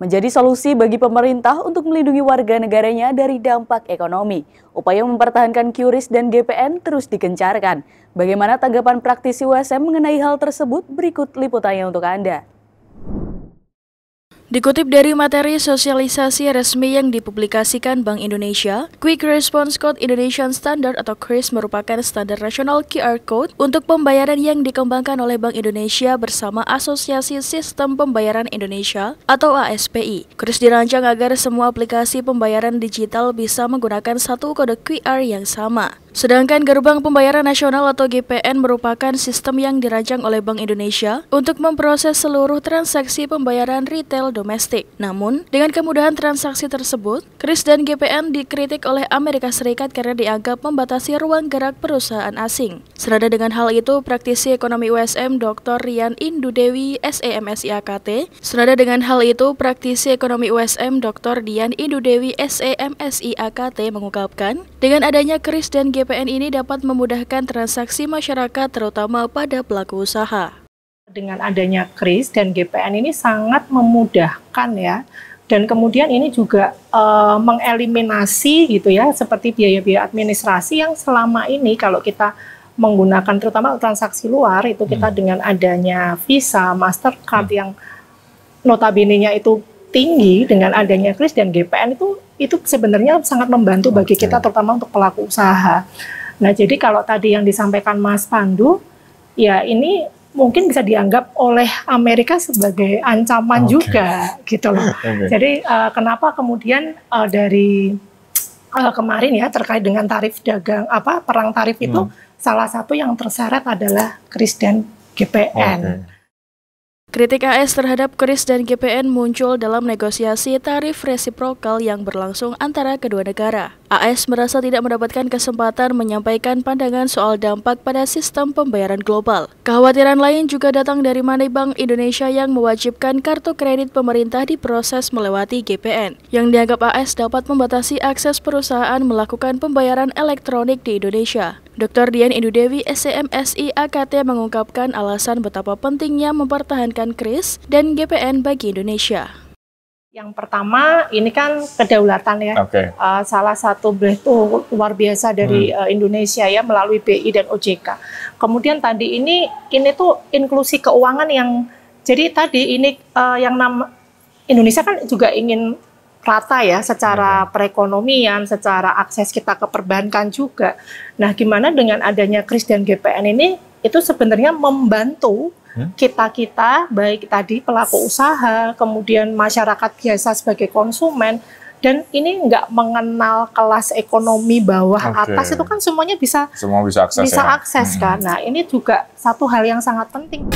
menjadi solusi bagi pemerintah untuk melindungi warga negaranya dari dampak ekonomi. Upaya mempertahankan QRIS dan GPN terus digencarkan. Bagaimana tanggapan praktisi USM mengenai hal tersebut? Berikut liputannya untuk Anda. Dikutip dari materi sosialisasi resmi yang dipublikasikan Bank Indonesia, Quick Response Code Indonesian Standard atau QRIS merupakan standar nasional QR Code untuk pembayaran yang dikembangkan oleh Bank Indonesia bersama Asosiasi Sistem Pembayaran Indonesia atau ASPI. QRIS dirancang agar semua aplikasi pembayaran digital bisa menggunakan satu kode QR yang sama. Sedangkan Gerbang Pembayaran Nasional atau GPN merupakan sistem yang dirancang oleh Bank Indonesia untuk memproses seluruh transaksi pembayaran retail domestik. Namun, dengan kemudahan transaksi tersebut, QRIS dan GPN dikritik oleh Amerika Serikat karena dianggap membatasi ruang gerak perusahaan asing. Senada dengan hal itu, praktisi ekonomi USM Dr. Rian Indudewi SEMSI AKT, mengungkapkan, dengan adanya QRIS dan GPN ini dapat memudahkan transaksi masyarakat terutama pada pelaku usaha. Dengan adanya QRIS dan GPN ini sangat memudahkan ya, dan kemudian ini juga mengeliminasi gitu ya, seperti biaya-biaya administrasi yang selama ini kalau kita menggunakan terutama transaksi luar itu kita dengan adanya Visa, Mastercard yang notabene-nya itu tinggi, dengan adanya QRIS dan GPN itu sebenarnya sangat membantu bagi kita terutama untuk pelaku usaha. Nah, jadi kalau tadi yang disampaikan Mas Pandu, ya ini mungkin bisa dianggap oleh Amerika sebagai ancaman juga gitu loh. Jadi kenapa kemudian dari kemarin ya terkait dengan tarif dagang perang tarif itu salah satu yang terseret adalah QRIS dan GPN. Kritik AS terhadap QRIS dan GPN muncul dalam negosiasi tarif resiprokal yang berlangsung antara kedua negara. AS merasa tidak mendapatkan kesempatan menyampaikan pandangan soal dampak pada sistem pembayaran global. Kekhawatiran lain juga datang dari Bank Indonesia yang mewajibkan kartu kredit pemerintah diproses melewati GPN, yang dianggap AS dapat membatasi akses perusahaan melakukan pembayaran elektronik di Indonesia. Dr. Rian Indudewi SEMSI AKT mengungkapkan alasan betapa pentingnya mempertahankan QRIS dan GPN bagi Indonesia. Yang pertama ini kan kedaulatan ya, salah satu breakthrough luar biasa dari Indonesia ya melalui BI dan OJK. Kemudian tadi ini tuh inklusi keuangan yang jadi tadi ini Indonesia kan juga ingin rata ya secara perekonomian, secara akses kita ke perbankan juga. Nah, gimana dengan adanya QRIS dan GPN ini itu sebenarnya membantu kita baik tadi pelaku usaha, kemudian masyarakat biasa sebagai konsumen, dan ini nggak mengenal kelas ekonomi bawah atas, itu kan semuanya bisa akses kan. Nah, ini juga satu hal yang sangat penting.